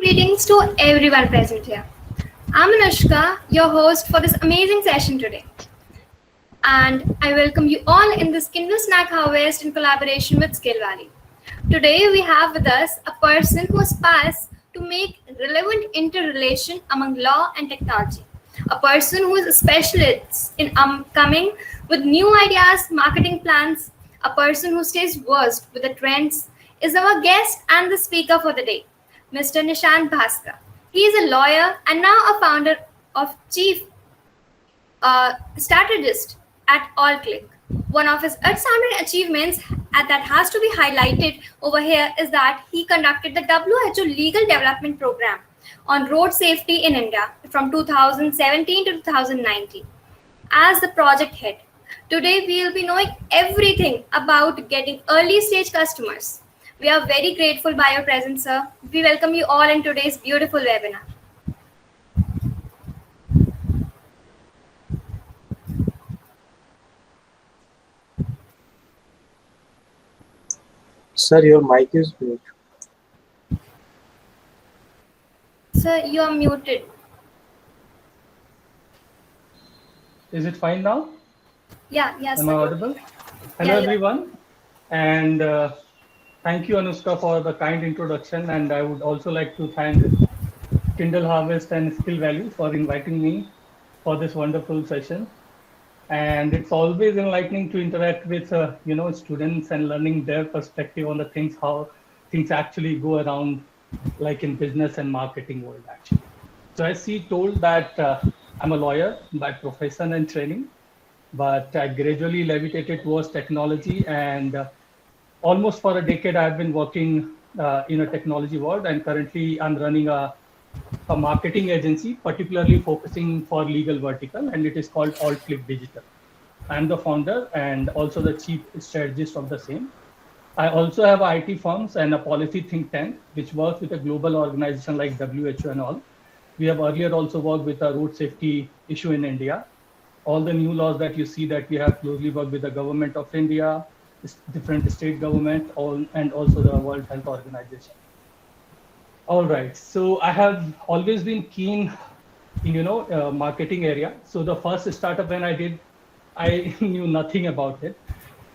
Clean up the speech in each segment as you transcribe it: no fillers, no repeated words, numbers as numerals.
greetings to everyone present here. I'm Anushka, your host for this amazing session today. And I welcome you all in this Kindle Snack Harvest in collaboration with Skill Valley. Today we have with us a person who aspires to make relevant interrelation among law and technology. A person who is a specialist in coming with new ideas, marketing plans, a person who stays versed with the trends, is our guest and the speaker for the day, Mr. Nishant Bhaskar. He is a lawyer and now a founder of Chief strategist at AllClick. One of his outstanding achievements that has to be highlighted over here is that he conducted the WHO Legal Development Program on road safety in India from 2017 to 2019 as the project head. Today, we will be knowing everything about getting early stage customers. We are very grateful by your presence, sir. We welcome you all in today's beautiful webinar. Sir, your mic is mute. Sir, you are muted. Is it fine now? Yes. Am I audible? Hello, everyone. And thank you, Anushka, for the kind introduction. And I would also like to thank Kindle Harvest and Skill Valley for inviting me for this wonderful session. And it's always enlightening to interact with students and learning their perspective on the things, how things actually go around, like in business and marketing world actually. So as she told that I'm a lawyer by profession and training, but I gradually levitated towards technology, and almost for a decade I've been working in a technology world, and currently I'm running a marketing agency, particularly focusing for legal vertical, and it is called AllClick Digital. I'm the founder and also the chief strategist of the same. I also have IT firms and a policy think tank, which works with a global organization like WHO and all. We have earlier also worked with a road safety issue in India. All the new laws that you see that we have closely worked with the government of India, different state government, and also the World Health Organization. All right, so I have always been keen in marketing area. So the first startup when I did, I knew nothing about it,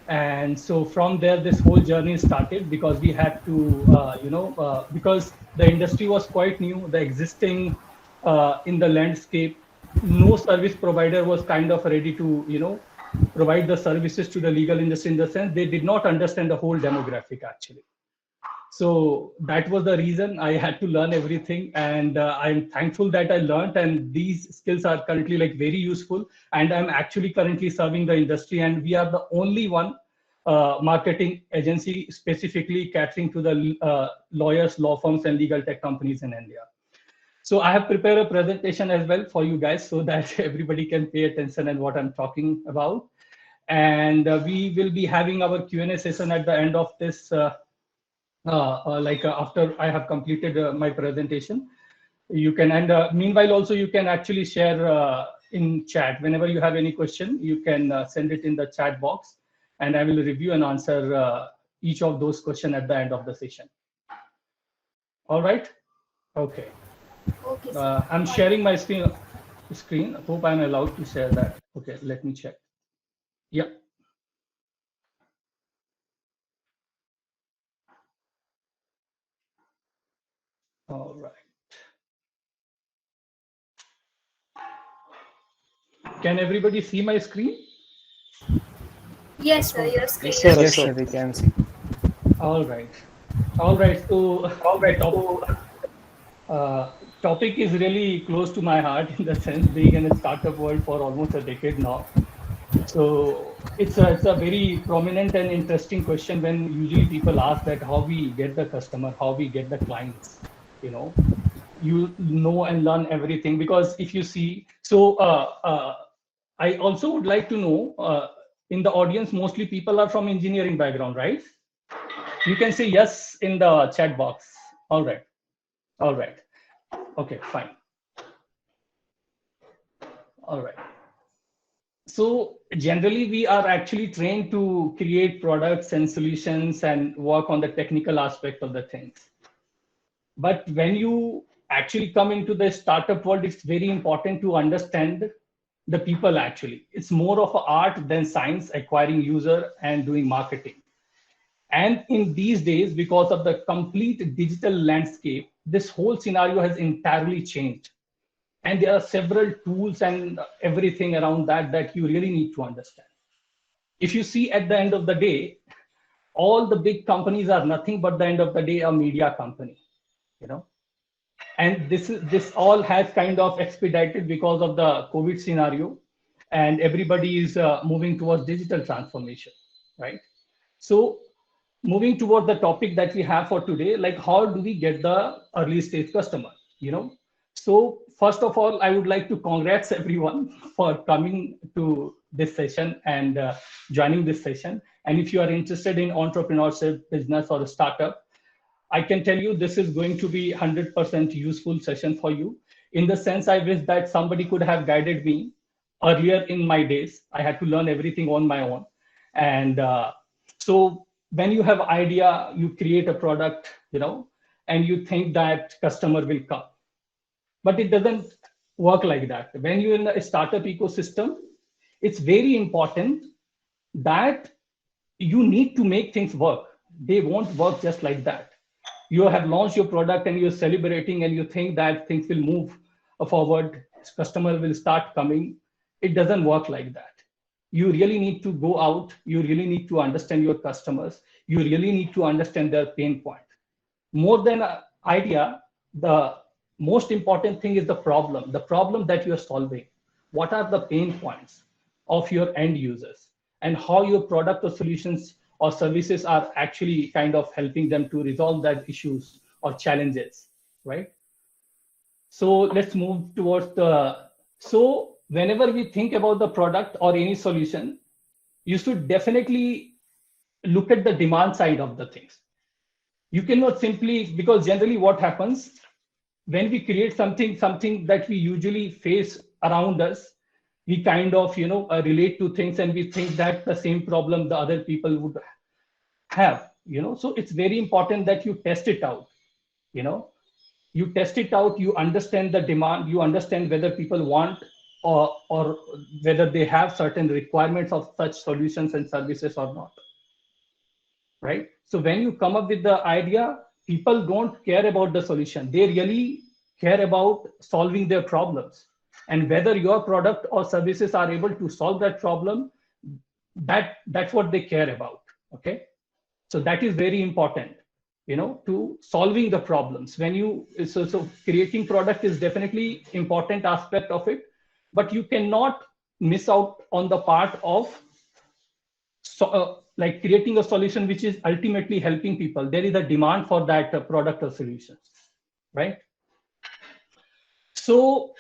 and so from there this whole journey started, because we had to because the industry was quite new, the existing in the landscape, no service provider was kind of ready to provide the services to the legal industry, in the sense they did not understand the whole demographic actually. So that was the reason I had to learn everything, and I'm thankful that I learned, and these skills are currently like very useful, and I'm actually currently serving the industry, and we are the only one marketing agency specifically catering to the lawyers, law firms, and legal tech companies in India. So I have prepared a presentation as well for you guys, so that everybody can pay attention and what I'm talking about. And we will be having our Q&A session at the end of this after I have completed my presentation. You can, and meanwhile also you can actually share in chat. Whenever you have any question, you can send it in the chat box, and I will review and answer each of those questions at the end of the session. All right? Okay. I'm sharing my screen. Hope I'm allowed to share that. Okay, let me check. Yeah. All right. Can everybody see my screen? Yes, sir, your screen. Yes, sir, we can see. All right. So the topic is really close to my heart, in the sense being in a startup world for almost a decade now. So it's a very prominent and interesting question when usually people ask that how we get the customer, how we get the clients. You know and learn everything, because if you see, so I also would like to know, in the audience, mostly people are from engineering background, right? You can say yes in the chat box. All right. Okay, fine. All right. So generally, we are actually trained to create products and solutions and work on the technical aspect of the things. But when you actually come into the startup world, it's very important to understand the people actually. It's more of an art than science, acquiring user and doing marketing. And in these days, because of the complete digital landscape, this whole scenario has entirely changed. And there are several tools and everything around that that you really need to understand. If you see at the end of the day, all the big companies are nothing but the end of the day a media company, you know. And this all has kind of expedited because of the COVID scenario, and everybody is moving towards digital transformation, right? So moving towards the topic that we have for today, like how do we get the early stage customer, you know? So first of all, I would like to congrats everyone for coming to this session and joining this session. And if you are interested in entrepreneurship, business, or a startup, I can tell you this is going to be 100% useful session for you. In the sense, I wish that somebody could have guided me earlier in my days. I had to learn everything on my own. And so when you have idea, you create a product, you know, and you think that customer will come. But it doesn't work like that. When you're in a startup ecosystem, it's very important that you need to make things work. They won't work just like that. You have launched your product and you're celebrating and you think that things will move forward, customer will start coming. It doesn't work like that. You really need to go out. You really need to understand your customers. You really need to understand their pain point. More than an idea, the most important thing is the problem that you're solving. What are the pain points of your end users, and how your product or solutions or services are actually kind of helping them to resolve that issues or challenges, right? So let's move towards so whenever we think about the product or any solution, you should definitely look at the demand side of the things. You cannot simply, because generally what happens when we create something that we usually face around us, we kind of, you know, relate to things and we think that the same problem the other people would have, you know. So it's very important that you test it out, you know. You test it out, you understand the demand, you understand whether people want or whether they have certain requirements of such solutions and services or not, right? So when you come up with the idea, people don't care about the solution. They really care about solving their problems. And whether your product or services are able to solve that problem, that's what they care about. Okay. So that is very important, you know, to solving the problems. When you, so creating product is definitely important aspect of it, but you cannot miss out on the part of like creating a solution which is ultimately helping people. There is a demand for that product or solution, right? So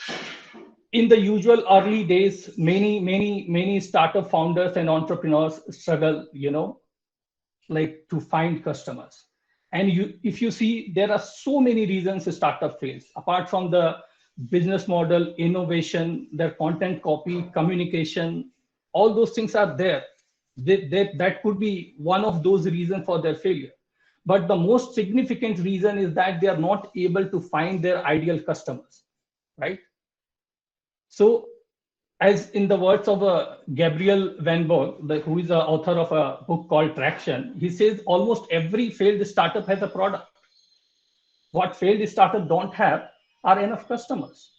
in the usual early days, many startup founders and entrepreneurs struggle, you know, like to find customers. And if you see, there are so many reasons a startup fails, apart from the business model, innovation, their content copy, communication, all those things are there. That could be one of those reasons for their failure. But the most significant reason is that they are not able to find their ideal customers, right? So, as in the words of Gabriel Van Borg, who is the author of a book called Traction, he says almost every failed startup has a product. What failed startup don't have are enough customers.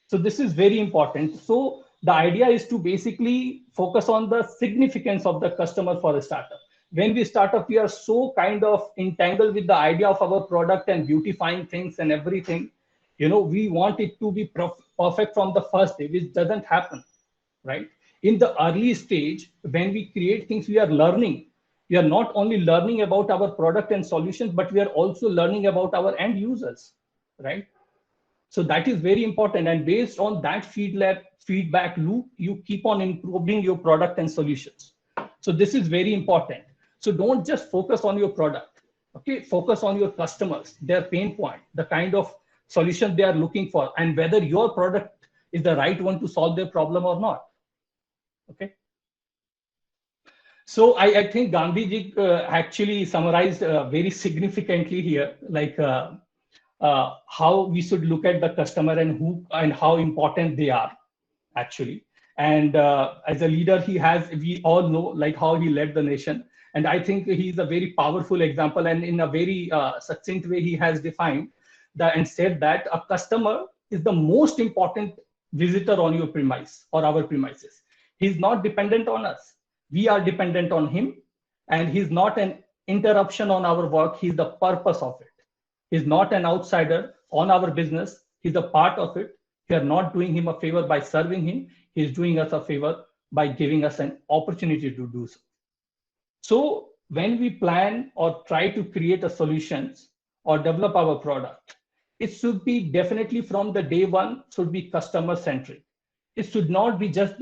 So this is very important. So the idea is to basically focus on the significance of the customer for a startup. When we start up, we are so kind of entangled with the idea of our product and beautifying things and everything. You know, we want it to be perfect from the first day, which doesn't happen, right? In the early stage, when we create things, we are learning. We are not only learning about our product and solutions, but we are also learning about our end users, right? So that is very important. And based on that feedback loop, you keep on improving your product and solutions. So this is very important. So don't just focus on your product. Okay, focus on your customers, their pain point, the kind of solution they are looking for, and whether your product is the right one to solve their problem or not. Okay. So I think Gandhiji actually summarized very significantly here, like how we should look at the customer and who and how important they are actually. And as a leader, we all know like how he led the nation. And I think he's a very powerful example. And in a very succinct way, he has defined that and said that a customer is the most important visitor on your premise or our premises. He's not dependent on us. We are dependent on him. And he's not an interruption on our work. He's the purpose of it. He's not an outsider on our business. He's a part of it. We are not doing him a favor by serving him. He's doing us a favor by giving us an opportunity to do so. So when we plan or try to create a solutions or develop our product, it should be definitely from the day one should be customer centric. It should not be just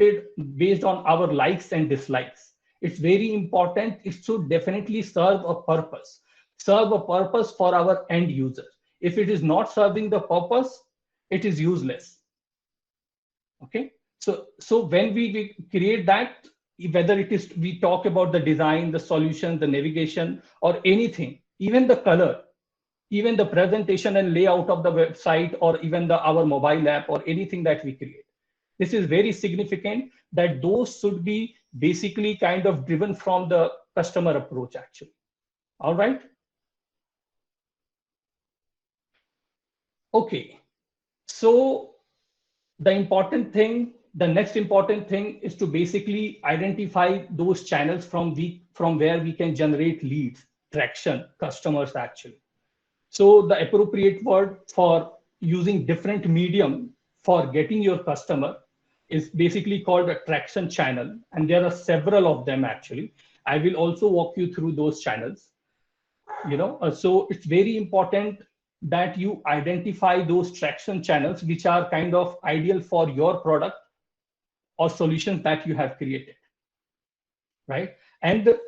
based on our likes and dislikes. It's very important. It should definitely serve a purpose for our end user. If it is not serving the purpose, it is useless. Okay. So when we create that, whether it is we talk about the design, the solution, the navigation, or anything, even the color, even the presentation and layout of the website, or even our mobile app or anything that we create. This is very significant that those should be basically kind of driven from the customer approach actually. All right. Okay. So the next important thing is to basically identify those channels from where we can generate leads, traction, customers actually. So the appropriate word for using different medium for getting your customer is basically called a traction channel. And there are several of them actually. I will also walk you through those channels. So it's very important that you identify those traction channels which are kind of ideal for your product or solutions that you have created, right? And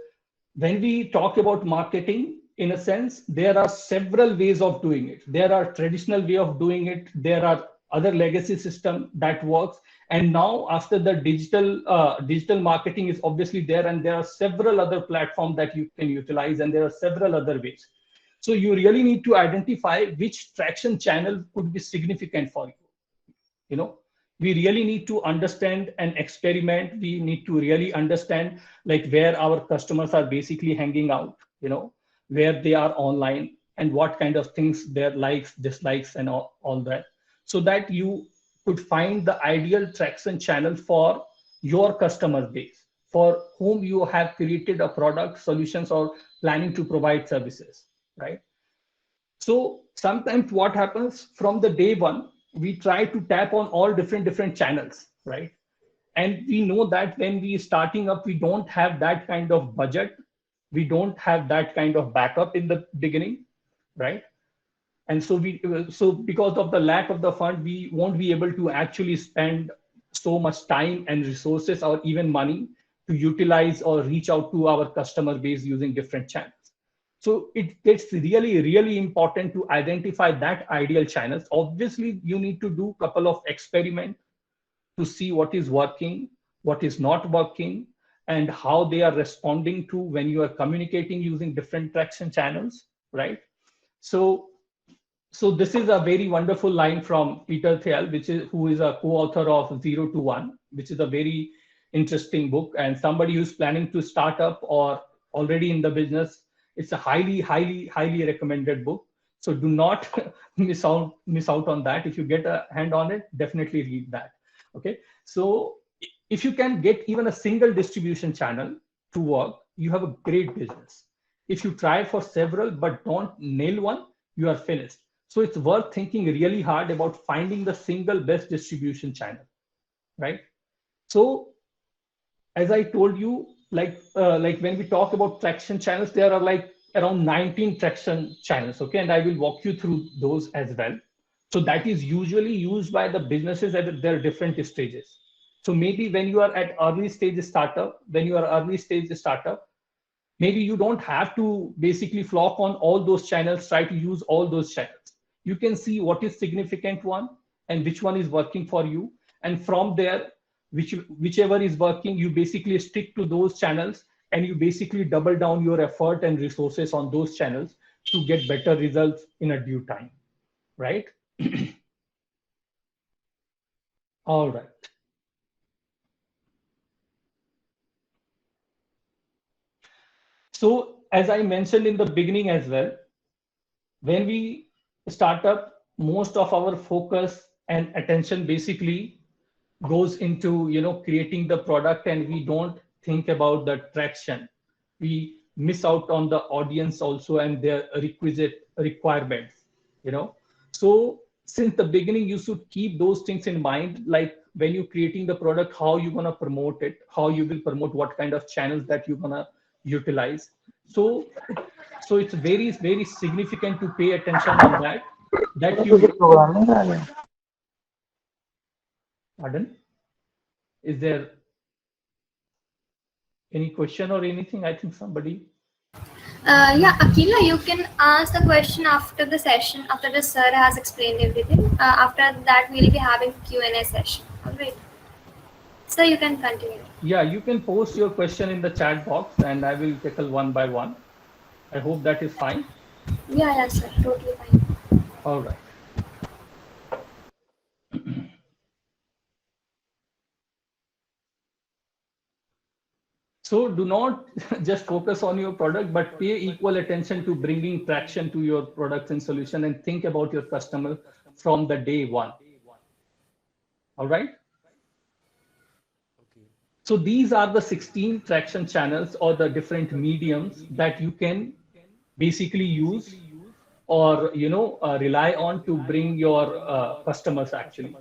when we talk about marketing, in a sense, there are several ways of doing it. There are traditional way of doing it. There are other legacy system that works. And now after the digital marketing is obviously there, and there are several other platforms that you can utilize, and there are several other ways. So you really need to identify which traction channel could be significant for you. We really need to understand and experiment. We need to really understand like where our customers are basically hanging out, where they are online and what kind of things their likes, dislikes, and all that, so that you could find the ideal traction channel for your customer base, for whom you have created a product, solutions, or planning to provide services, right? So sometimes what happens from the day one, we try to tap on all different channels, right? And we know that when we starting up, we don't have that kind of budget. We don't have that kind of backup in the beginning, right? And so because of the lack of the fund, we won't be able to actually spend so much time and resources or even money to utilize or reach out to our customer base using different channels. So it gets really, really important to identify that ideal channels. Obviously, you need to do a couple of experiments to see what is working, what is not working, and how they are responding to when you are communicating using different traction channels, right? So this is a very wonderful line from Peter Thiel, who is a co-author of 0 to 1, which is a very interesting book. And somebody who's planning to start up or already in the business, it's a highly, highly, highly recommended book. So do not miss out on that. If you get a hand on it, definitely read that. Okay. So if you can get even a single distribution channel to work, you have a great business. If you try for several but don't nail one, you are finished. So it's worth thinking really hard about finding the single best distribution channel, right? So as I told you, like when we talk about traction channels, there are like around 19 traction channels, okay? And I will walk you through those as well. So that is usually used by the businesses at their different stages. So maybe when you are at early stage startup, maybe you don't have to basically flock on all those channels, try to use all those channels. You can see what is significant one and which one is working for you. And from there, whichever is working, you basically stick to those channels and you basically double down your effort and resources on those channels to get better results in a due time. right? All right. So as I mentioned in the beginning as well, when we start up, most of our focus and attention basically goes into creating the product, and we don't think about the traction. We miss out on the audience also and their requisite requirements. So since the beginning you should keep those things in mind, like when you're creating the product, how you're going to promote it, how you will promote, what kind of channels that you're going to utilize. So it's very very significant to pay attention on that you programming आ गया pardon. Is there any question or anything? I think somebody. Yeah, Akila, you can ask the question after the session, after the sir has explained everything. After that, we'll be having Q&A session. All right. So you can continue. Yeah, you can post your question in the chat box and I will tackle one by one. I hope that is fine. Yeah, sir. Totally fine. All right. So do not just focus on your product, but pay equal attention to bringing traction to your products and solution, and think about your customer from the day one. All right. So these are the 16 traction channels or the different mediums that you can basically use or rely on to bring your customers actually.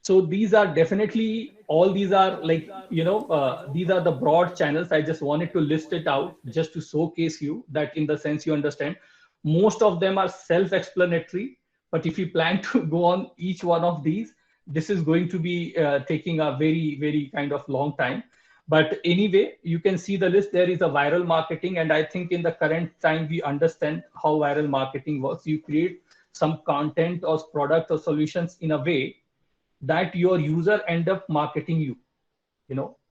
So these are definitely, all these are like these are the broad channels. I just wanted to list it out just to showcase you that in the sense you understand. Most of them are self-explanatory, but if you plan to go on each one of these, this is going to be taking a very very kind of long time. But anyway, you can see the list. There is a viral marketing, and I think in the current time we understand how viral marketing works. You create some content or product or solutions in a way that your user end up marketing you.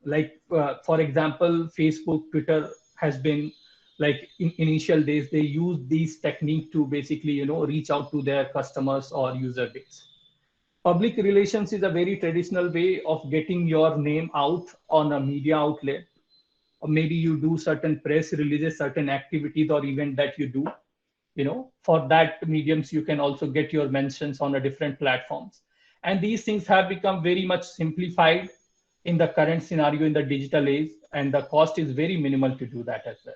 Like for example, Facebook, Twitter has been like in initial days they use these technique to basically reach out to their customers or user base. Public relations is a very traditional way of getting your name out on a media outlet, or maybe you do certain press releases, certain activities or event that you do. For that mediums you can also get your mentions on a different platforms, and these things have become very much simplified in the current scenario in the digital age, and the cost is very minimal to do that as well.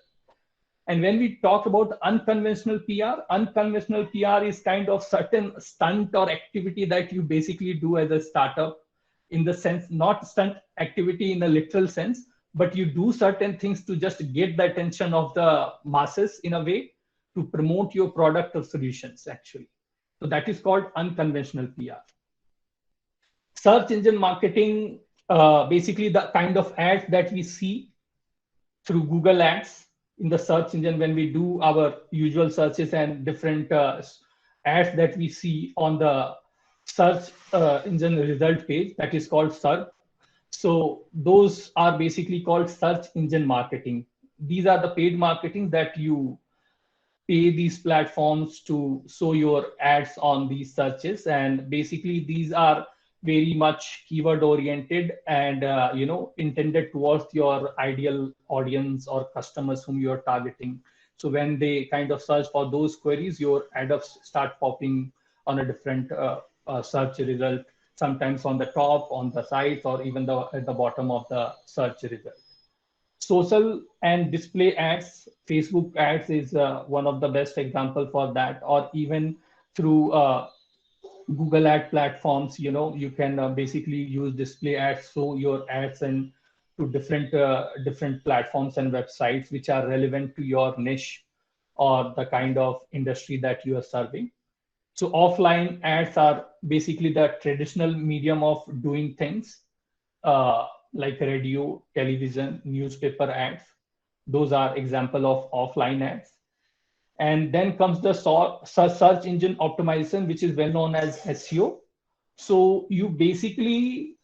And when we talk about unconventional PR is kind of certain stunt or activity that you basically do as a startup, in the sense, not stunt activity in a literal sense, but you do certain things to just get the attention of the masses in a way to promote your product or solutions actually. So that is called unconventional PR. Search engine marketing, basically the kind of ads that we see through Google Ads in the search engine when we do our usual searches, and different ads that we see on the search engine result page, that is called SERP. So those are basically called search engine marketing. These are the paid marketing that you pay these platforms to show your ads on these searches, and basically these are very much keyword oriented and intended towards your ideal audience or customers whom you are targeting. So when they kind of search for those queries, your ads start popping on a different search result, sometimes on the top on the sides, or even at the bottom of the search result. Social and display ads, Facebook ads is one of the best example for that, or even through Google ad platforms, you can basically use display ads, so your ads and to different platforms and websites which are relevant to your niche or the kind of industry that you are serving. So offline ads are basically the traditional medium of doing things, like radio, television, newspaper ads. Those are example of offline ads. And then comes the search engine optimization, which is well known as SEO. So you basically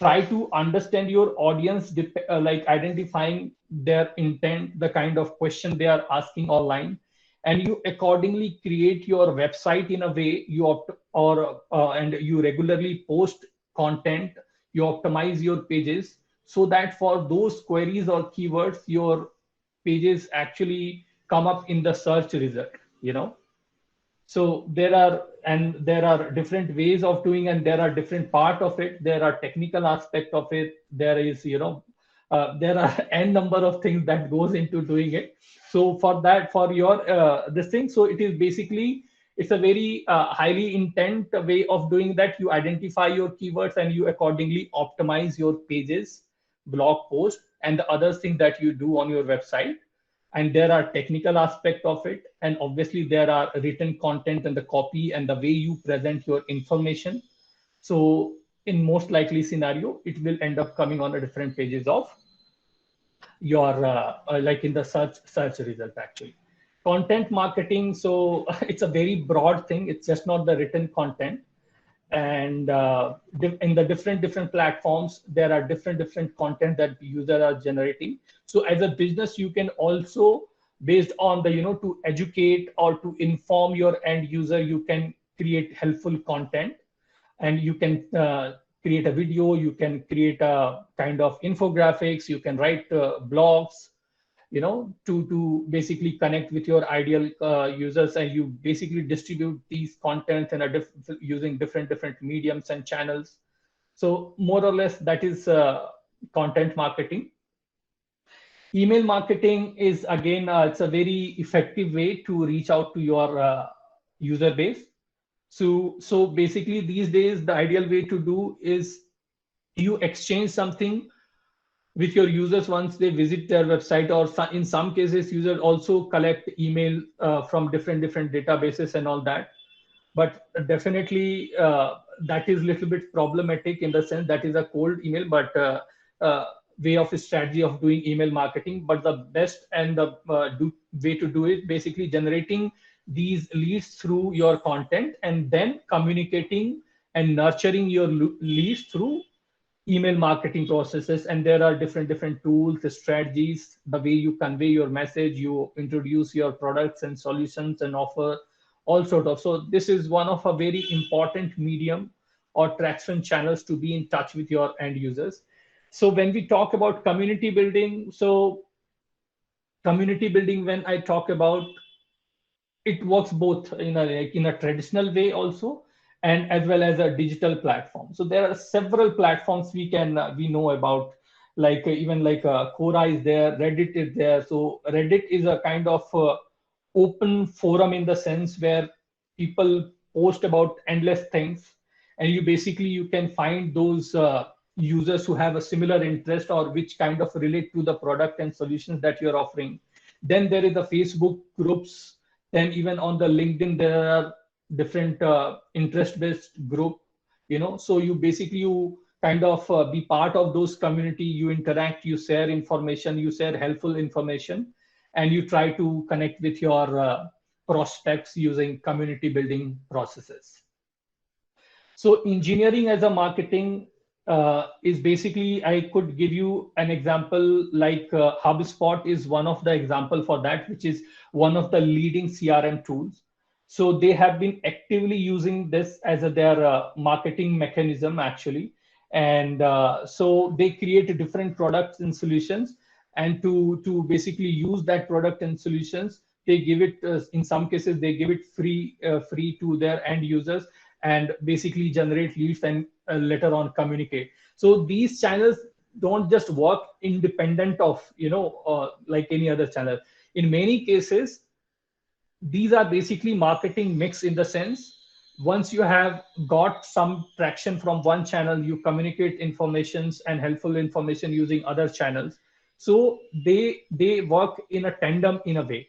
try to understand your audience, like identifying their intent, the kind of question they are asking online, and you accordingly create your website in a way you and you regularly post content, you optimize your pages so that for those queries or keywords, your pages actually come up in the search result, So there are different ways of doing, and there are different part of it. There are technical aspect of it. There is, there are n number of things that goes into doing it. So for your this thing, so it is basically, it's a very highly intent way of doing that. You identify your keywords and you accordingly optimize your pages, blog post, and the other thing that you do on your website. And there are technical aspect of it, and obviously there are written content and the copy and the way you present your information. So in most likely scenario, it will end up coming on a different pages of your like in the search result actually. Content marketing, so it's a very broad thing. It's just not the written content. And in the different platforms, there are different content that users are generating. So as a business, you can also, based on the, to educate or to inform your end user, you can create helpful content, and you can create a video, you can create a kind of infographics, you can write blogs, to basically connect with your ideal users, and you basically distribute these contents and using different mediums and channels. So more or less that is content marketing. Email marketing is again, it's a very effective way to reach out to your user base. So basically these days, the ideal way to do is you exchange something with your users once they visit their website, or in some cases, users also collect email from different databases and all that. But definitely that is a little bit problematic in the sense that is a cold email, but way of a strategy of doing email marketing. But the best and the way to do it, basically generating these leads through your content and then communicating and nurturing your leads through email marketing processes. And there are different tools, the strategies, the way you convey your message, you introduce your products and solutions and offer all sort of. So this is one of a very important medium or traction channels to be in touch with your end users. So when we talk about community building, so community building, when I talk about, it works both in a traditional way also, and as well as a digital platform. So there are several platforms we know about, like even like Quora is there, Reddit is there. So Reddit is a kind of open forum in the sense where people post about endless things, and you can find those users who have a similar interest or which kind of relate to the product and solutions that you're offering. Then there is the Facebook groups. Then even on the LinkedIn, there are different interest-based group, so you kind of be part of those community, you interact, you share information, you share helpful information, and you try to connect with your prospects using community building processes. So engineering as a marketing is basically, I could give you an example, like HubSpot is one of the example for that, which is one of the leading CRM tools. So they have been actively using this as their marketing mechanism actually. And so they create different products and solutions, and to basically use that product and solutions, they give it, in some cases, they give it free to their end users, and basically generate leads and later on communicate. So these channels don't just work independent of, like any other channel. In many cases, these are basically marketing mix, in the sense, once you have got some traction from one channel, you communicate informations and helpful information using other channels. So they work in a tandem in a way,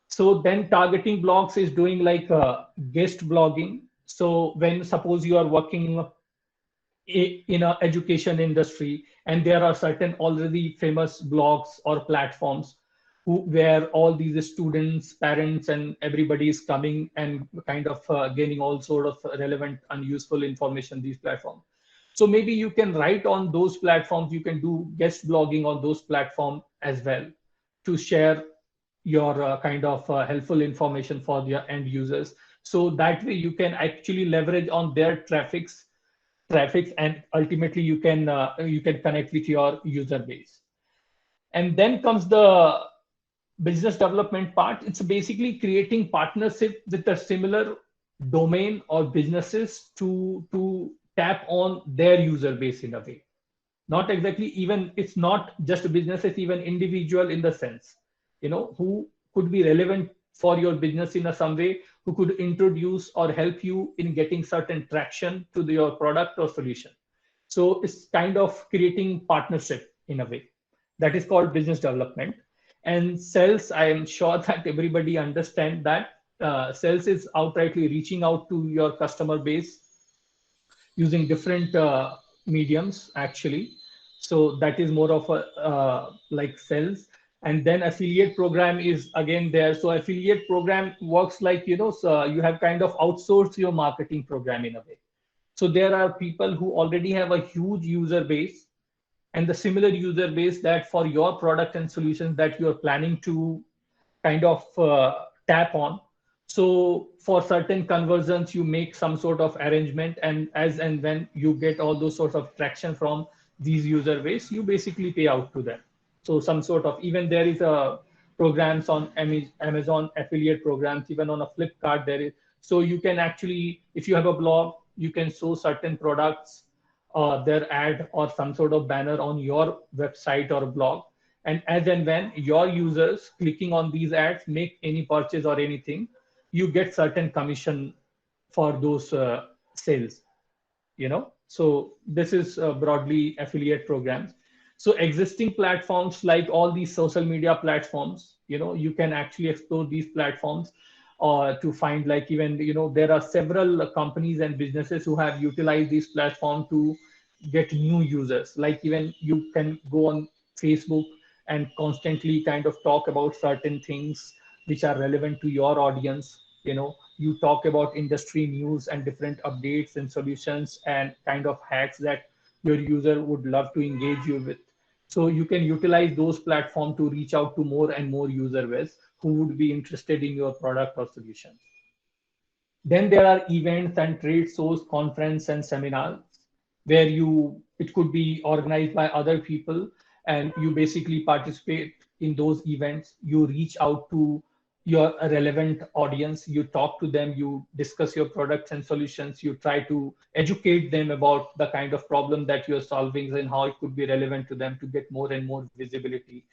So then targeting blogs is doing like guest blogging. So when suppose you are working in an education industry, and there are certain already famous blogs or platforms where all these students, parents, and everybody is coming and kind of gaining all sort of relevant and useful information, these platforms. So maybe you can write on those platforms, you can do guest blogging on those platforms as well, to share your kind of helpful information for the end users. So that way you can actually leverage on their traffics, and ultimately you can connect with your user base. And then comes the business development part. It's basically creating partnership with a similar domain or businesses to tap on their user base in a way. Not exactly, even it's not just businesses, even individual in the sense, who could be relevant for your business in some way, who could introduce or help you in getting certain traction to your product or solution. So it's kind of creating partnership in a way. That is called business development. And sales, I am sure that everybody understand that sales is outrightly reaching out to your customer base using different mediums actually. So that is more of a like sales. And then affiliate program is again there. So affiliate program works like, so you have kind of outsourced your marketing program in a way. So there are people who already have a huge user base and the similar user base that for your product and solutions that you're planning to kind of tap on. So for certain conversions, you make some sort of arrangement, and as and when you get all those sorts of traction from these user base, you basically pay out to them. So some sort of, even there is a programs on Amazon affiliate programs, even on a Flipkart there is. So you can actually, if you have a blog, you can show certain products, their ad or some sort of banner on your website or blog. And as and when your users clicking on these ads make any purchase or anything, you get certain commission for those sales, So this is broadly affiliate programs. So existing platforms like all these social media platforms, you can actually explore these platforms to find like even, there are several companies and businesses who have utilized this platform to get new users. Like even you can go on Facebook and constantly kind of talk about certain things which are relevant to your audience. You talk about industry news and different updates and solutions and kind of hacks that your user would love to engage you with. So you can utilize those platforms to reach out to more and more user base who would be interested in your product or solution. Then there are events and trade shows, conference and seminars where it could be organized by other people and you basically participate in those events. You reach out to your relevant audience, you talk to them, you discuss your products and solutions, you try to educate them about the kind of problem that you're solving and how it could be relevant to them to get more and more visibility.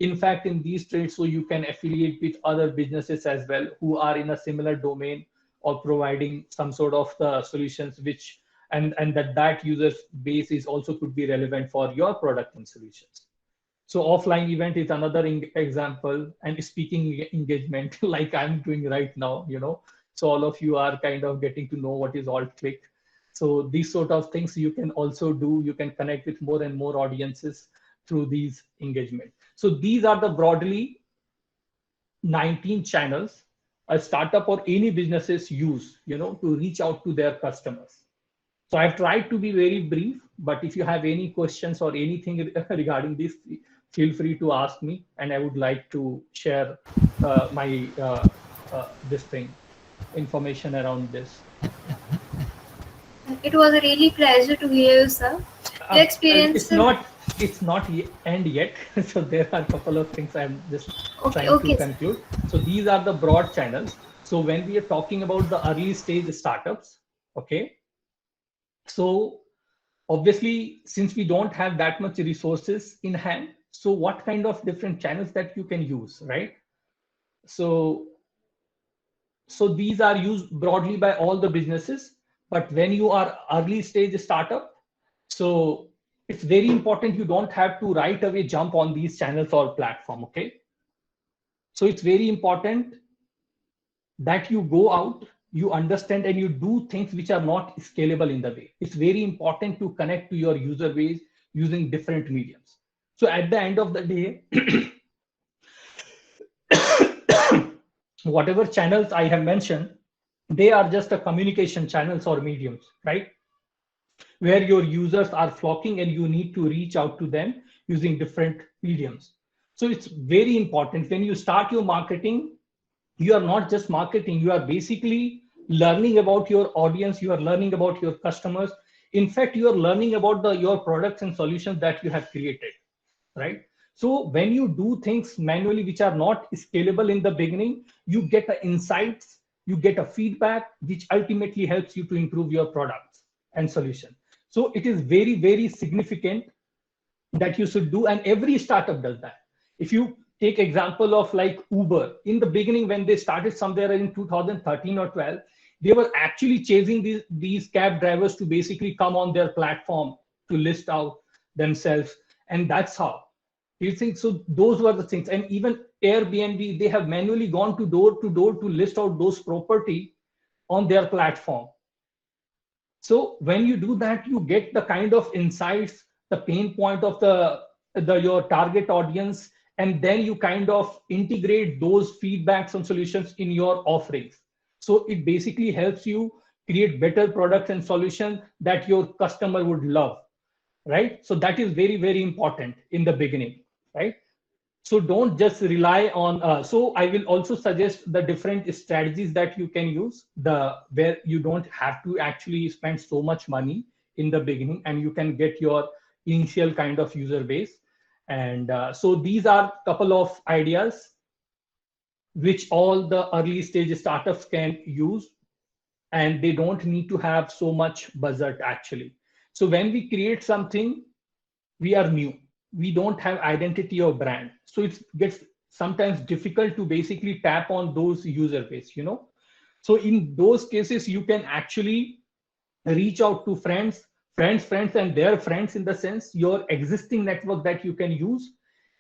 In fact, in these trades, so you can affiliate with other businesses as well who are in a similar domain or providing some sort of the solutions which and that user base is also could be relevant for your product and solutions. So offline event is another example, and speaking engagement like I'm doing right now, so all of you are kind of getting to know what is alt-click. So these sort of things you can also do. You can connect with more and more audiences through these engagement. So these are the broadly 19 channels a startup or any businesses use, to reach out to their customers. So I've tried to be very brief, but if you have any questions or anything regarding this, feel free to ask me, and I would like to share my information around this. It was a really pleasure to hear you, sir. Your experience. It's not end yet. So there are a couple of things I'm just trying to conclude. So these are the broad channels. So when we are talking about the early stage startups, okay. So obviously, since we don't have that much resources in hand, so what kind of different channels that you can use, right? So these are used broadly by all the businesses, but when you are early stage startup, so it's very important you don't have to right away jump on these channels or platform, okay? So it's very important that you go out, you understand, and you do things which are not scalable in the way. It's very important to connect to your user base using different mediums. So at the end of the day, whatever channels I have mentioned, they are just a communication channels or mediums, right? Where your users are flocking and you need to reach out to them using different mediums. So it's very important when you start your marketing, you are not just marketing, you are basically learning about your audience, you are learning about your customers. In fact, you are learning about your products and solutions that you have created, right? So when you do things manually which are not scalable in the beginning, you get a insights, you get a feedback, which ultimately helps you to improve your products and solution. So it is very, very significant that you should do, and every startup does that. If you take example of like Uber, in the beginning when they started somewhere in 2013 or 12, they were actually chasing these cab drivers to basically come on their platform to list out themselves. And that's how you think. So those were the things. And even Airbnb, they have manually gone to door to list out those property on their platform. So when you do that, you get the kind of insights, the pain point of your target audience, and then you kind of integrate those feedbacks and solutions in your offerings. So it basically helps you create better products and solutions that your customer would love, right? So that is very, very important in the beginning, right? So don't just rely on, so I will also suggest the different strategies that you can use, where you don't have to actually spend so much money in the beginning, and you can get your initial kind of user base. And so these are a couple of ideas which all the early stage startups can use, and they don't need to have so much budget actually. So when we create something, we are new, we don't have identity or brand, so it gets sometimes difficult to basically tap on those user base, so in those cases you can actually reach out to friends and their friends, in the sense your existing network that you can use,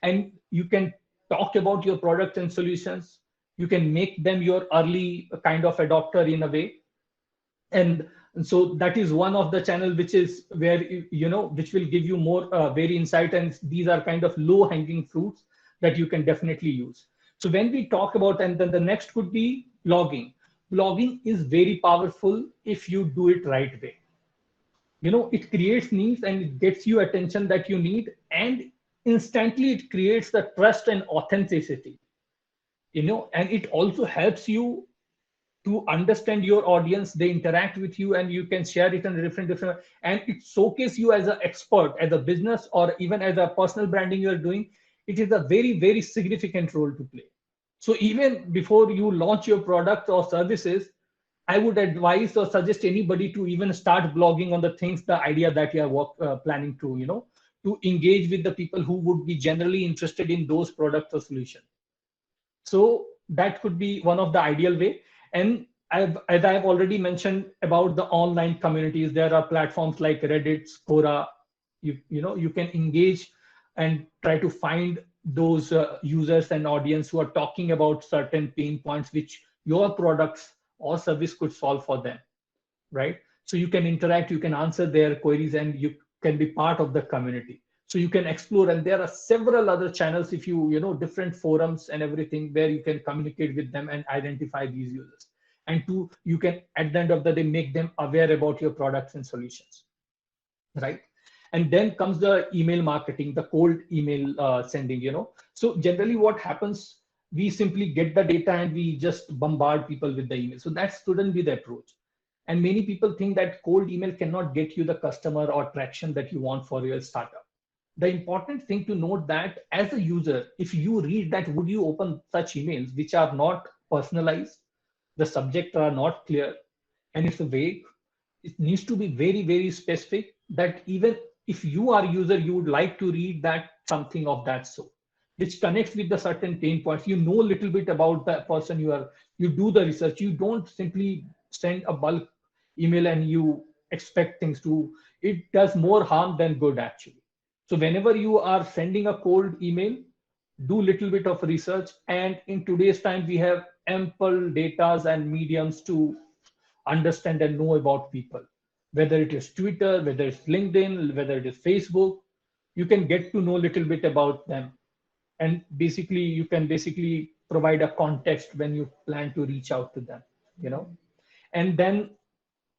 and you can talk about your products and solutions. You can make them your early kind of adopter in a way. And so that is one of the channel which is where which will give you more very insight, and these are kind of low hanging fruits that you can definitely use. So when we talk about, and then the next could be blogging is very powerful if you do it right way. It creates needs and it gets you attention that you need, and instantly it creates the trust and authenticity, and it also helps you to understand your audience. They interact with you, and you can share it in different, and it showcases you as an expert, as a business, or even as a personal branding you are doing. It is a very, very significant role to play. So even before you launch your product or services, I would advise or suggest anybody to even start blogging on the things, the idea that you are planning to engage with the people who would be generally interested in those products or solutions. So that could be one of the ideal way. And as I've already mentioned about the online communities, there are platforms like Reddit, Quora. You can engage and try to find those users and audience who are talking about certain pain points which your products or service could solve for them, right? So you can interact, you can answer their queries, and you can be part of the community. So you can explore, and there are several other channels, if different forums and everything, where you can communicate with them and identify these users. And you can, at the end of the day, make them aware about your products and solutions, right? And then comes the email marketing, the cold email sending, So generally what happens, we simply get the data and we just bombard people with the email. So that shouldn't be the approach. And many people think that cold email cannot get you the customer or traction that you want for your startup. The important thing to note that as a user, if you read that, would you open such emails which are not personalized, the subject are not clear, and it's vague. It needs to be very, very specific, that even if you are a user, you would like to read that something of that sort, which connects with the certain pain points. You know a little bit about the person you do the research. You don't simply send a bulk email and you expect things to, it does more harm than good actually. So whenever you are sending a cold email, do little bit of research. And in today's time, we have ample data and mediums to understand and know about people, whether it is Twitter, whether it's LinkedIn, whether it is Facebook. You can get to know a little bit about them. And basically, you can basically provide a context when you plan to reach out to them, And then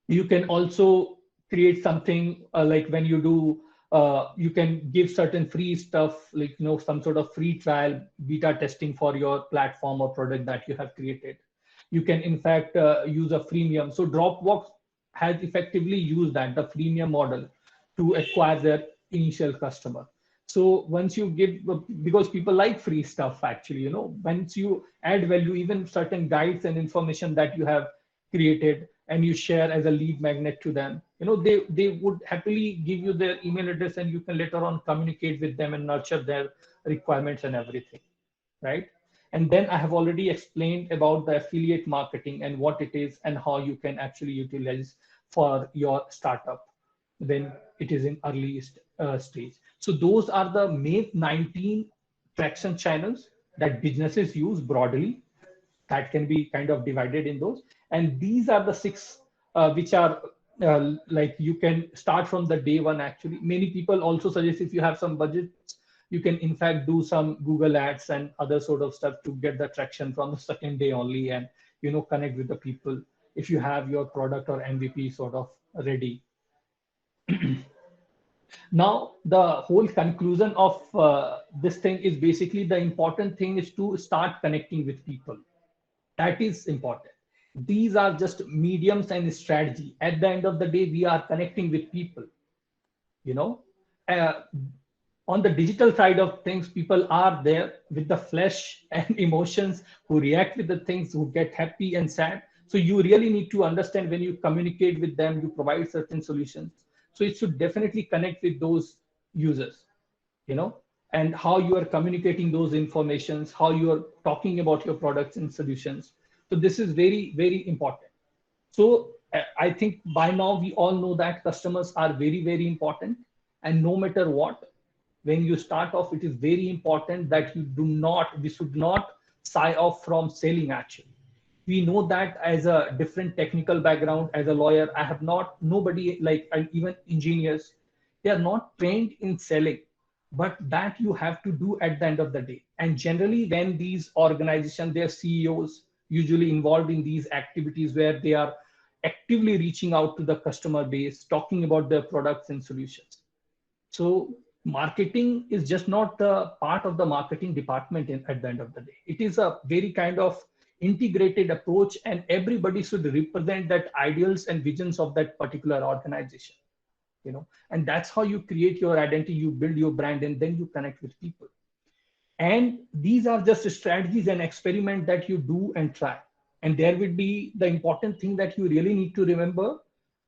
you can also create something like when you do You can give certain free stuff, like some sort of free trial beta testing for your platform or product that you have created. You can in fact use a freemium. So Dropbox has effectively used that, the freemium model, to acquire their initial customer. So once you give, because people like free stuff actually, once you add value, even certain guides and information that you have created and you share as a lead magnet to them, they would happily give you their email address, and you can later on communicate with them and nurture their requirements and everything, right? And then I have already explained about the affiliate marketing and what it is and how you can actually utilize for your startup when it is in early stage. So those are the main 19 traction channels that businesses use broadly, that can be kind of divided in those. And these are the six which are like you can start from the day one. Actually, many people also suggest, if you have some budget, you can in fact do some Google ads and other sort of stuff to get the traction from the second day only, and connect with the people if you have your product or MVP sort of ready. Now, the whole conclusion of this thing is basically, the important thing is to start connecting with people. That is important. These are just mediums and strategy. At the end of the day, we are connecting with people. Uh, on the digital side of things, people are there with the flesh and emotions, who react with the things, who get happy and sad. So you really need to understand, when you communicate with them, you provide certain solutions. So it should definitely connect with those users, and how you are communicating those informations, how you are talking about your products and solutions. So this is very, very important. So I think by now we all know that customers are very, very important. And no matter what, when you start off, it is very important that we should not shy off from selling actually. We know that as a different technical background, as a lawyer, I have nobody like, and even engineers, they are not trained in selling, but that you have to do at the end of the day. And generally, when these organizations, their CEOs usually involved in these activities where they are actively reaching out to the customer base, talking about their products and solutions. So marketing is just not the part of the marketing department at the end of the day. It is a very kind of integrated approach, and everybody should represent that ideals and visions of that particular organization. And that's how you create your identity, you build your brand, and then you connect with people. And these are just strategies and experiment that you do and try. And there will be the important thing that you really need to remember,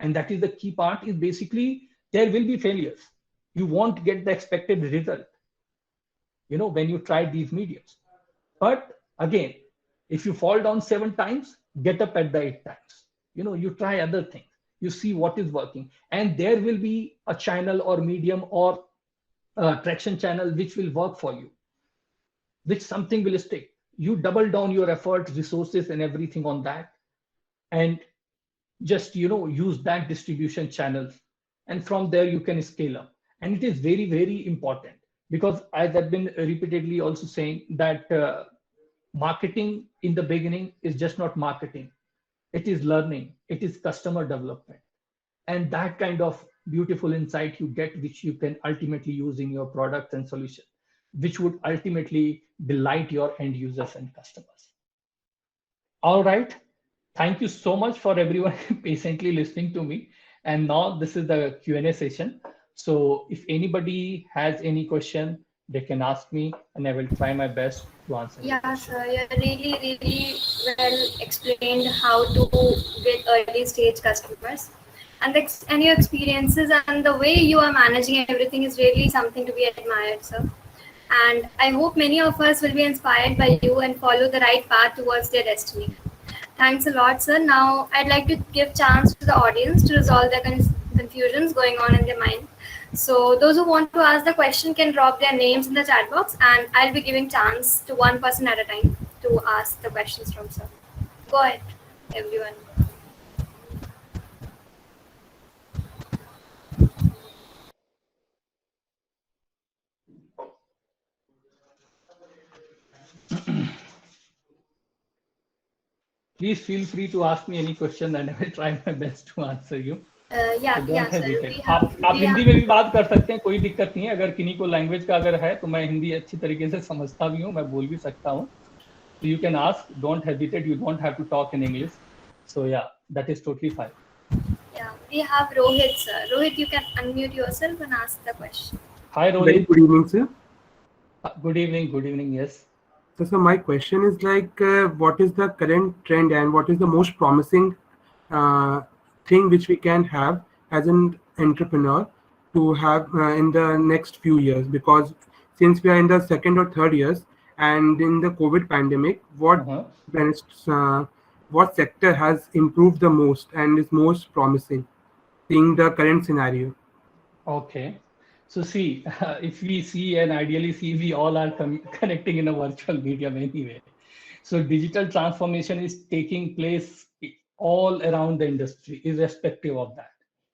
and that is the key part, is basically there will be failures. You won't get the expected result, when you try these mediums. But again, if you fall down 7 times, get up at the 8th times. You try other things, you see what is working, and there will be a channel or medium or traction channel which will work for you, which something will stick. You double down your efforts, resources, and everything on that, and just use that distribution channels, and from there you can scale up. And it is very, very important, because as I've been repeatedly also saying, that marketing in the beginning is just not marketing. It is learning, it is customer development, and that kind of beautiful insight you get, which you can ultimately use in your products and solutions, which would ultimately delight your end users and customers. All right. Thank you so much for everyone patiently listening to me. And now this is the Q&A session. So if anybody has any question, they can ask me, and I will try my best to answer. Yeah, sir, you really, really well explained how to build early stage customers. And your experiences and the way you are managing everything is really something to be admired, sir. And I hope many of us will be inspired by you and follow the right path towards their destiny. Thanks a lot, sir. Now, I'd like to give chance to the audience to resolve their confusions going on in their mind. So those who want to ask the question can drop their names in the chat box, and I'll be giving chance to one person at a time to ask the questions from sir. Go ahead, everyone. Please feel free to ask me any question, and I will try my best to answer you. Yeah, So don't yeah, sir. hesitate. We have, आप we Hindi have. में भी बात कर सकते हैं, कोई दिक्कत नहीं है। अगर किन्हीं को लैंग्वेज का अगर है तो मैं हिंदी अच्छी तरीके से समझता भी हूँ, मैं बोल भी सकता हूँ. So you can ask, don't hesitate, you don't have to talk in English. So yeah, that is totally fine. Yeah, we have Rohit, sir. Rohit, you can unmute yourself and ask the question. Hi Very Rohit. good evening, sir. Good evening, yes. So my question is like, what is the current trend and what is the most promising thing which we can have as an entrepreneur to have in the next few years? Because since we are in the second or third years and in the COVID pandemic, Uh-huh. what sector has improved the most and is most promising, seeing the current scenario? Okay. So see, if we see and ideally see, we all are connecting in a virtual medium anyway. So digital transformation is taking place all around the industry, irrespective of that.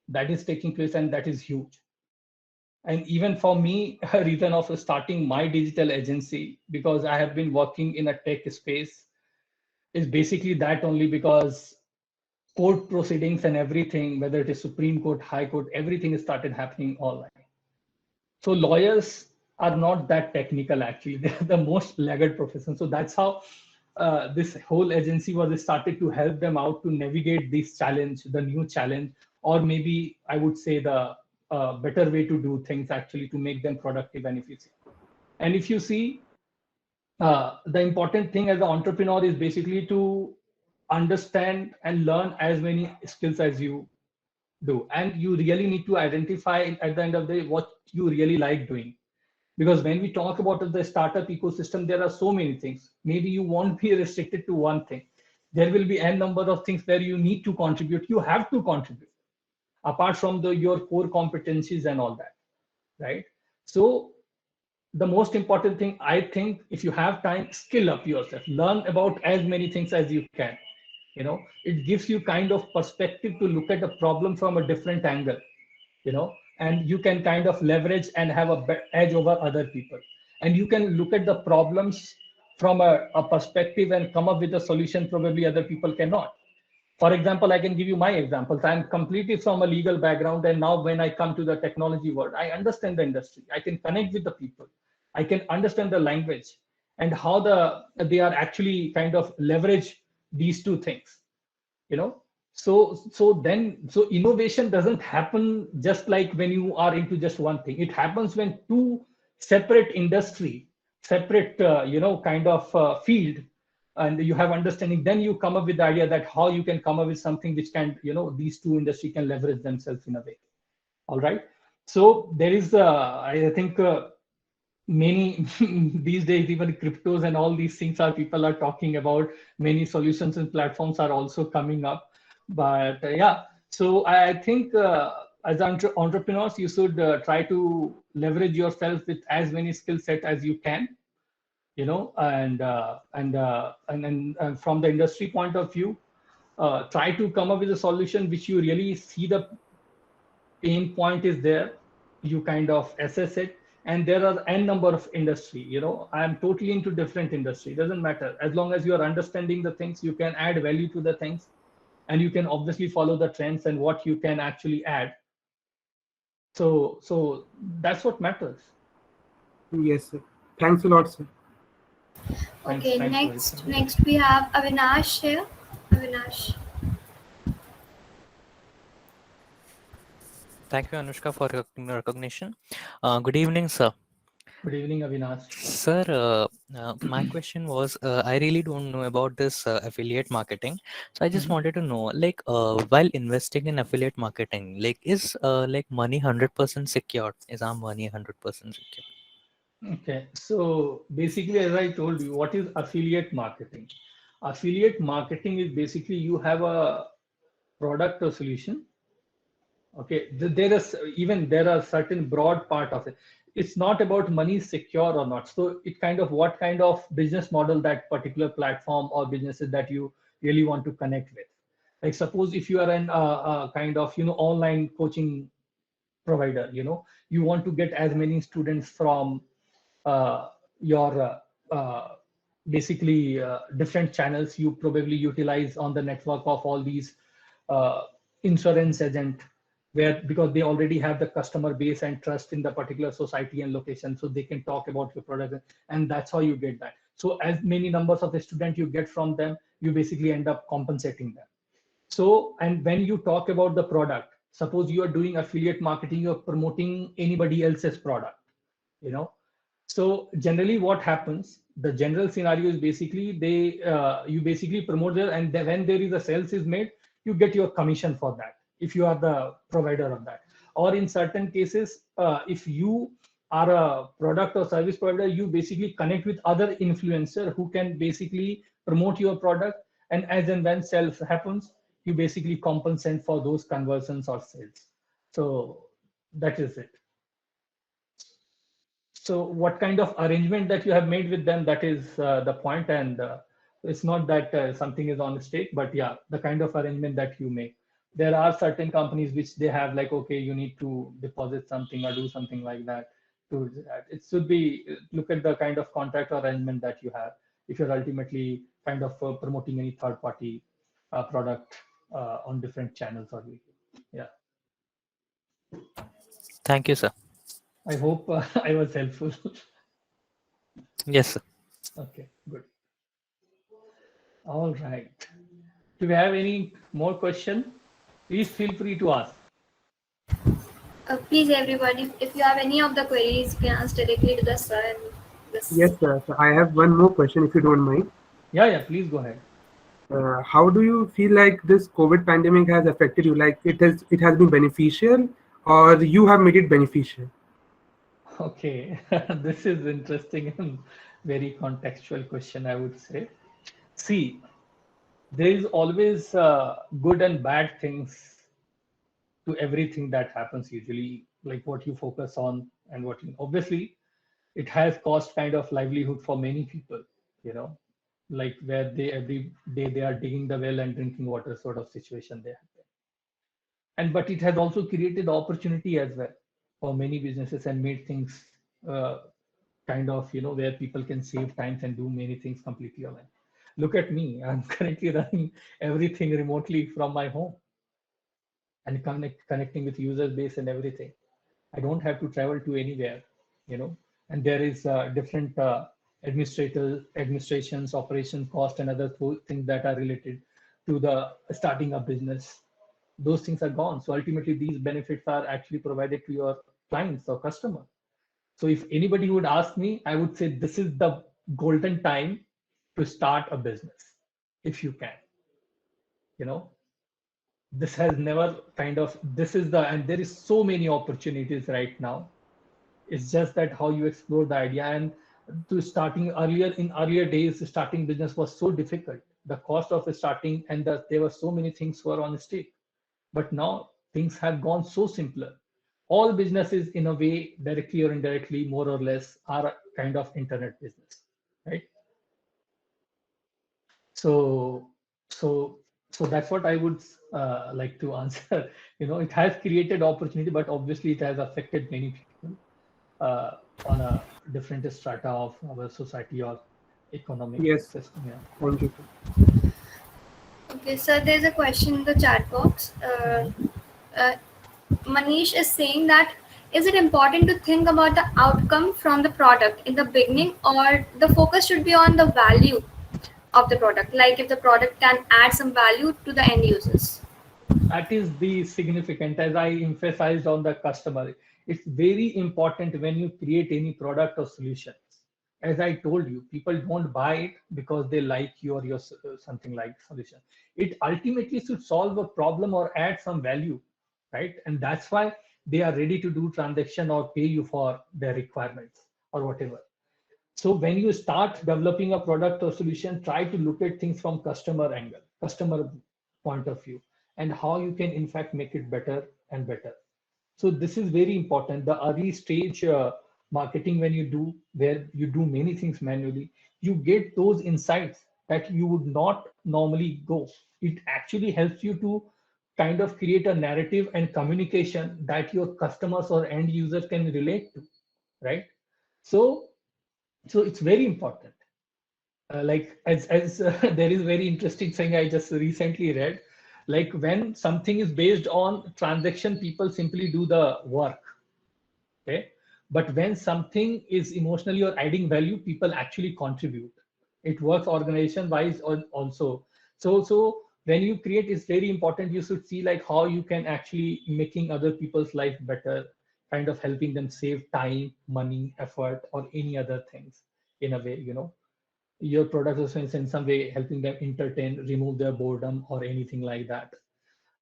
That is taking place and that is huge. And even for me, a reason of starting my digital agency, because I have been working in a tech space, is basically that only because court proceedings and everything, whether it is Supreme Court, High Court, everything has started happening online. So lawyers are not that technical actually. They're the most laggard profession. So that's how this whole agency was started to help them out to navigate this challenge, the new challenge, or maybe I would say the better way to do things actually to make them productive and efficient. And if you see, the important thing as an entrepreneur is basically to understand and learn as many skills as you do. And you really need to identify at the end of the day what you really like doing. Because when we talk about the startup ecosystem, there are so many things. Maybe you won't be restricted to one thing. There will be n number of things where you need to contribute. You have to contribute apart from your core competencies and all that, right? So the most important thing, I think, if you have time, skill up yourself, learn about as many things as you can. It gives you kind of perspective to look at a problem from a different angle, and you can kind of leverage and have a edge over other people, and you can look at the problems from a perspective and come up with a solution probably other people cannot. For example, I can give you my examples. I'm completely from a legal background, and now when I come to the technology world, I understand the industry. I can connect with the people. I can understand the language and how they are actually kind of leverage these two things. So innovation doesn't happen just like when you are into just one thing. It happens when two separate industry, separate kind of field, and you have understanding, then you come up with the idea that how you can come up with something which can, these two industry can leverage themselves in a way. All right. So there is I think many these days, even cryptos and all these things are people are talking about. Many solutions and platforms are also coming up. But yeah, so I think as entrepreneurs, you should try to leverage yourself with as many skill set as you can, and from the industry point of view, try to come up with a solution which you really see the pain point is there. You kind of assess it, and there are n number of industry. I am totally into different industry, doesn't matter, as long as you are understanding the things, you can add value to the things, and you can obviously follow the trends and what you can actually add. So that's what matters. Yes, sir. Thanks a lot, sir. Okay, Thanks, next we have Avinash here. Avinash. Thank you, Anushka, for recognition. Good evening, sir. Good evening, Avinash. Sir, my question was, I really don't know about this affiliate marketing. So I just wanted to know, like, while investing in affiliate marketing, like, is like money 100% secure? Is our money 100% secure? Okay, so basically, as I told you, what is affiliate marketing? Affiliate marketing is basically you have a product or solution. Okay, there are certain broad part of it. It's not about money is secure or not. So it kind of what kind of business model that particular platform or businesses that you really want to connect with. Like suppose if you are an kind of online coaching provider, you want to get as many students from your basically different channels you probably utilize on the network of all these uh, insurance agent, where because they already have the customer base and trust in the particular society and location, so they can talk about your product, and that's how you get that. So as many numbers of the student you get from them, you basically end up compensating them. So, and when you talk about the product, suppose you are doing affiliate marketing, you're promoting anybody else's product, you know. So generally what happens, the general scenario is basically you basically promote there, and then when there is a sales is made, you get your commission for that if you are the provider of that. Or in certain cases, if you are a product or service provider, you basically connect with other influencer who can basically promote your product, and as and when sales happens, you basically compensate for those conversions or sales. So that is it. So what kind of arrangement that you have made with them, that is the point. And it's not that something is on stake, but yeah, the kind of arrangement that you make. There are certain companies which they have like, okay, you need to deposit something or do something like that. It should be, look at the kind of contract or arrangement that you have if you're ultimately kind of promoting any third party product on different channels or video. Yeah, Thank you, sir. I hope I was helpful. Yes, sir. Okay, good. All right. Do we have any more question? Please feel free to ask. Please, everyone, if you have any of the queries, you can ask directly to the sir. And this. Yes, sir. So I have one more question, if you don't mind. Yeah, please go ahead. How do you feel like this COVID pandemic has affected you? Like it has been beneficial, or you have made it beneficial? Okay, this is interesting and very contextual question, I would say. See, there is always good and bad things to everything that happens usually, like what you focus on and what you, obviously it has cost kind of livelihood for many people, you know, like where they every day they are digging the well and drinking water sort of situation they have. And but it has also created opportunity as well for many businesses and made things uh, kind of, you know, where people can save times and do many things completely online. Look at me, I'm currently running everything remotely from my home and connecting with user base and everything. I don't have to travel to anywhere, you know. And there is different administrations, operation cost, and other things that are related to the starting a business. Those things are gone. So ultimately, these benefits are actually provided to your clients or customer. So if anybody would ask me, I would say this is the golden time to start a business if you can. You know, this has never kind of, this is the, and there is so many opportunities right now. It's just that how you explore the idea. And to starting earlier, in earlier days, starting business was so difficult. The cost of starting, and there were so many things were on stake. But now things have gone so simpler. All businesses, in a way, directly or indirectly, more or less, are a kind of internet business, right? So, so, so that's what I would like to answer. You know, it has created opportunity, but obviously it has affected many people on a different strata of our society or economic Yes, system. Yeah. thank you, sir. Okay, so there's a question in the chat box. Uh, Manish is saying that is it important to think about the outcome from the product in the beginning, or the focus should be on the value of the product, like if the product can add some value to the end users? That is the significant, as I emphasized on the customer. It's very important when you create any product or solutions. As I told you, people don't buy it because they like you or your something like solution. It ultimately should solve a problem or add some value, right? And that's why they are ready to do transaction or pay you for their requirements or whatever. So when you start developing a product or solution, try to look at things from customer angle, customer point of view, and how you can in fact make it better and better. So this is very important. The early stage marketing, when you do, where you do many things manually, you get those insights that you would not normally go. It actually helps you to kind of create a narrative and communication that your customers or end users can relate to, right? So so it's very important. Like as there is very interesting thing I just recently read. Like when something is based on transaction, people simply do the work. Okay. But when something is emotionally or adding value, people actually contribute. It works organization wise also. So when you create, it's very important. You should see like how you can actually making other people's life better, kind of helping them save time, money, effort, or any other things in a way, your product is in some way helping them entertain, remove their boredom or anything like that.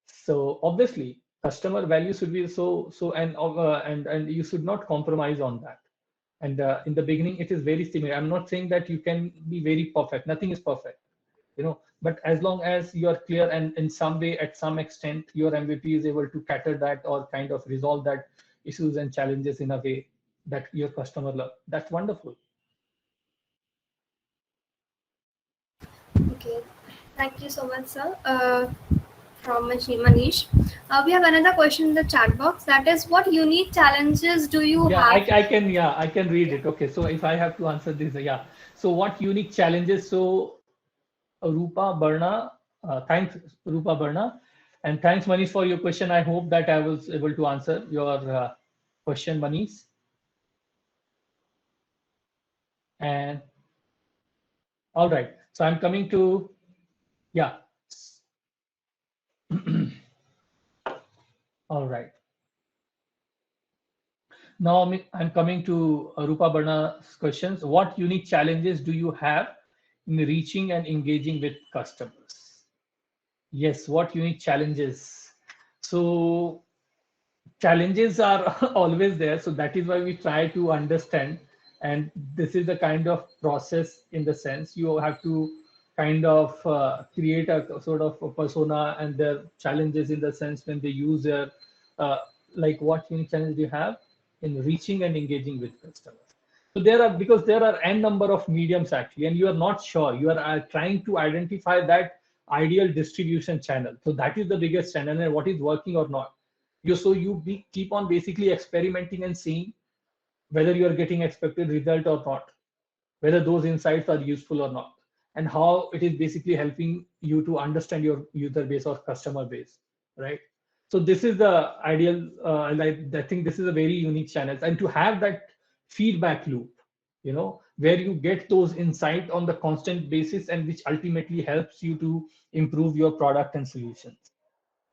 So obviously customer value should be so and you should not compromise on that. And in the beginning it is very similar. I'm not saying that you can be very perfect, nothing is perfect, but as long as you are clear and in some way at some extent your MVP is able to cater that or kind of resolve that issues and challenges in a way that your customer love, that's wonderful. Okay, thank you so much, sir. From Manish. We have another question in the chat box. That is, what unique challenges do you Yeah, have? I can read it. Okay, so if I have to answer this, yeah. So what unique challenges? So Rupa Barna, thanks Rupa Barna, and thanks Manish for your question. I hope that I was able to answer your question, Manish. And all right, so I'm coming to, yeah. All right. Now I'm coming to Rupa Barna's questions. What unique challenges do you have in reaching and engaging with customers? Yes, what unique challenges? So challenges are always there. So that is why we try to understand. And this is the kind of process in the sense you have to kind of create a sort of a persona and their challenges in the sense when they use their, uh, like what unique challenge do you have in reaching and engaging with customers. So there are, because there are n number of mediums actually, and you are not sure, you are trying to identify that ideal distribution channel. So that is the biggest channel and what is working or not. Keep on basically experimenting and seeing whether you are getting expected result or not, whether those insights are useful or not, and how it is basically helping you to understand your user base or customer base, right? So this is the ideal. I think this is a very unique channel, and to have that feedback loop, where you get those insight on the constant basis, and which ultimately helps you to improve your product and solutions,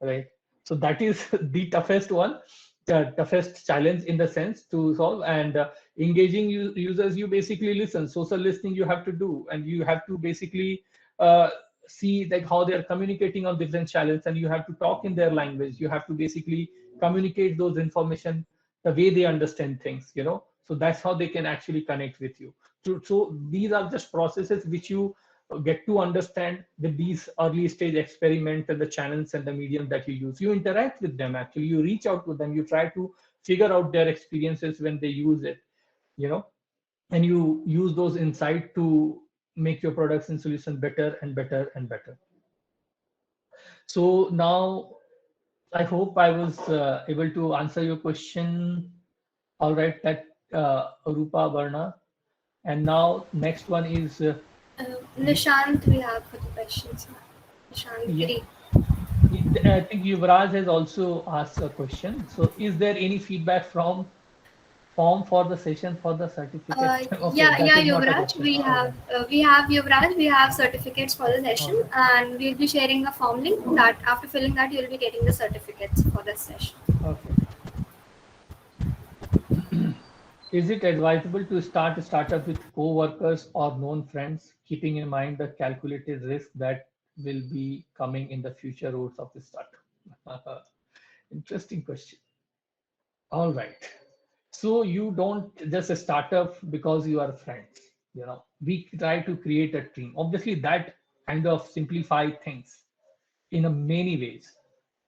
right? So that is the toughest one, the toughest challenge in the sense to solve. And engaging users, you basically listen, social listening you have to do, and you have to basically uh, see like how they are communicating on different channels, and you have to talk in their language, you have to basically communicate those information the way they understand things, so that's how they can actually connect with you. So these are just processes which you get to understand with these early stage experiments and the channels and the medium that you use. You interact with them, actually you reach out to them, you try to figure out their experiences when they use it, you know and you use those insights to make your products and solution better and better and better. So now I hope I was able to answer your question. All right, that Rupa Varna. And now next one is Nishant, we have for the questions. Nishant yeah, Giri. I think Yuvraj has also asked a question. So is there any feedback from form for the session for the certificate? Okay, Yeah, that is not a Yuvraj. question. All right. We have Yuvraj. We have certificates for the All session, right. and we'll be sharing a form link that after filling that you'll be getting the certificates for this session. Okay. Is it advisable to start a startup with co-workers or known friends, keeping in mind the calculated risk that will be coming in the future roads of the startup? Interesting question. All right. So you don't just a startup because you are friends. We try to create a team. Obviously, that kind of simplify things in a many ways.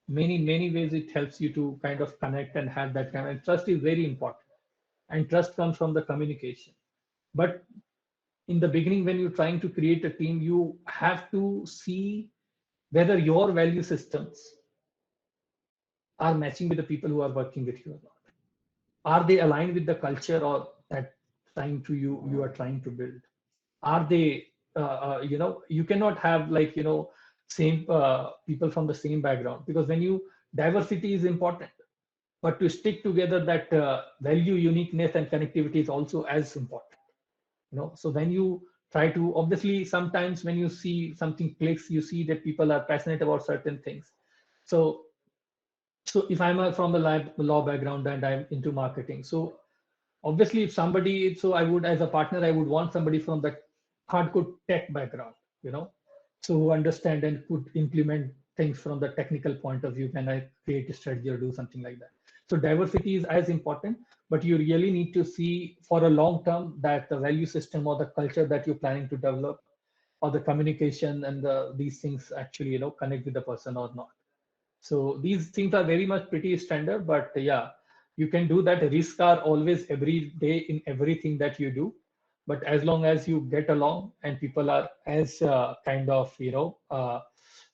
Many ways it helps you to kind of connect and have that kind of trust is very important. And trust comes from the communication. But in the beginning, when you're trying to create a team, you have to see whether your value systems are matching with the people who are working with you or not. Are they aligned with the culture or that trying to you are trying to build? Are they you cannot have like same people from the same background, because when you diversity is important, but to stick together, that value, uniqueness, and connectivity is also as important. So when you try to, obviously sometimes when you see something clicks, you see that people are passionate about certain things. So if I'm from the law background and I'm into marketing, so obviously if somebody, so I would, as a partner, I would want somebody from the hardcore tech background, so who understand and could implement things from the technical point of view when I create a strategy or do something like that. So diversity is as important, but you really need to see for a long term that the value system or the culture that you're planning to develop, or the communication and these things actually connect with the person or not. So these things are very much pretty standard, but yeah, you can do that. Risks are always every day in everything that you do. But as long as you get along and people are as kind of,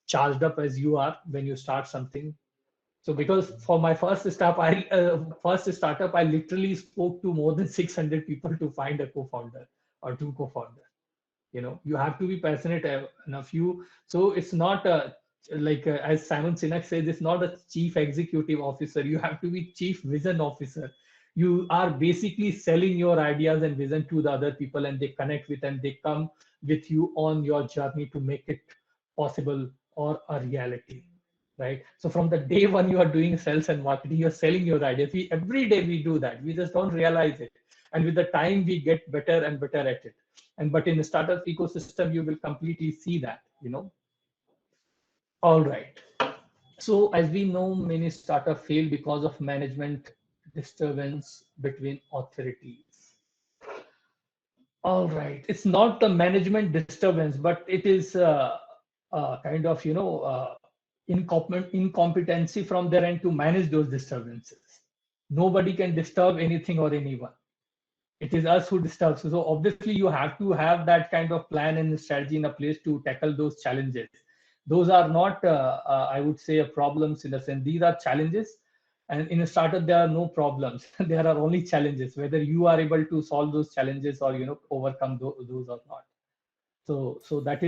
charged up as you are when you start something. So because for my first startup, I literally spoke to more than 600 people to find a co-founder or two co-founders. You have to be passionate enough. So it's not like as Simon Sinek says, it's not a chief executive officer. You have to be chief vision officer. You are basically selling your ideas and vision to the other people, and they connect with and they come with you on your journey to make it possible or a reality, right? So from the day one you are doing sales and marketing, you're selling your ideas. Every day we do that, we just don't realize it, and with the time we get better and better at it. But in the startup ecosystem, you will completely see that. All right. So as we know, many startups fail because of management disturbance between authorities. All right. It's not the management disturbance, but it is kind of, incompetency from their end to manage those disturbances. Nobody can disturb anything or anyone. It is us who disturbs. So obviously you have to have that kind of plan and strategy in a place to tackle those challenges. Those are not, I would say, problems in a sense. These are challenges. And in a startup, there are no problems. There are only challenges, whether you are able to solve those challenges or, overcome those or not. So that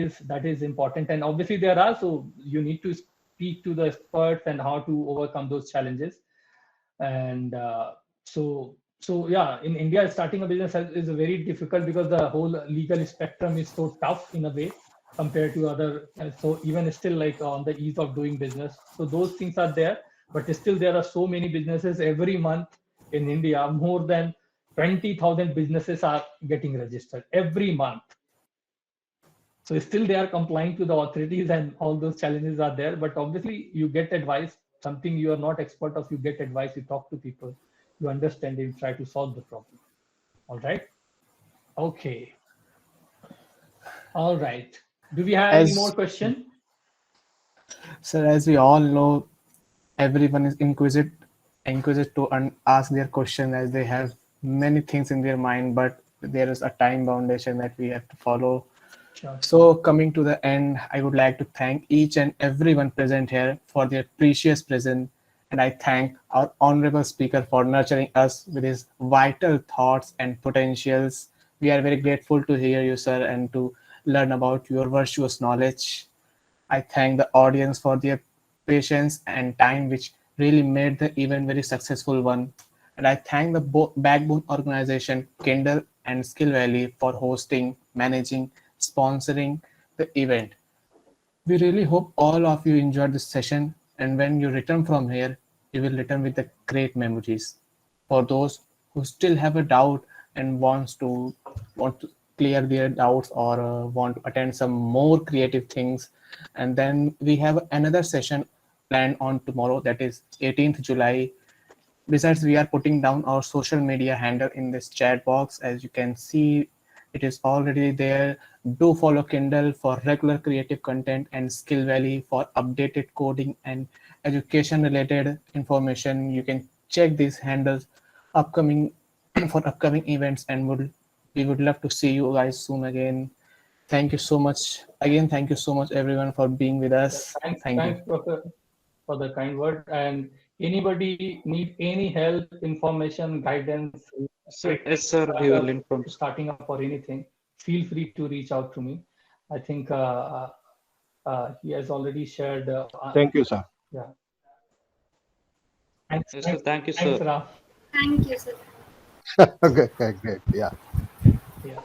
is important. And obviously there are, so you need to speak to the experts and how to overcome those challenges. And so yeah, in India, starting a business is very difficult because the whole legal spectrum is so tough in a way compared to other. So even still, like on the ease of doing business, so those things are there, but still there are so many businesses every month in India. More than 20,000 businesses are getting registered every month. So still they are complying to the authorities, and all those challenges are there. But obviously you get advice, something you are not expert of, you get advice, you talk to people, you understand, you try to solve the problem. All right. Okay. All right. Do we have any more question? Sir, as we all know, everyone is inquisitive to ask their question, as they have many things in their mind, but there is a time foundation that we have to follow. Sure. So coming to the end, I would like to thank each and everyone present here for their precious presence. And I thank our honorable speaker for nurturing us with his vital thoughts and potentials. We are very grateful to hear you, sir, and to learn about your virtuous knowledge. I thank the audience for their patience and time, which really made the event very successful one. And I thank the backbone organization, Kindle and Skill Valley, for hosting, managing, sponsoring the event. We really hope all of you enjoyed this session, and when you return from here, you will return with the great memories. For those who still have a doubt and want to clear their doubts, or want to attend some more creative things, and then we have another session planned on tomorrow, that is 18th July. Besides, we are putting down our social media handle in this chat box. As you can see, it is already there. Do follow Kindle for regular creative content and Skill Valley for updated coding and education related information. You can check these handles upcoming for upcoming events, and we would love to see you guys soon again. Thank you so much. Again, thank you so much everyone for being with us. Thanks, Thank you. Professor, for the kind word. And anybody need any help, information, guidance, Yes, sir, we will inform. starting up or anything, feel free to reach out to me. I think He has already shared. Thank you, sir. Yeah. Thanks, Yes, sir. Thank you, thanks, sir. Raf. Thank you, sir. Okay, great. Yeah. Yeah.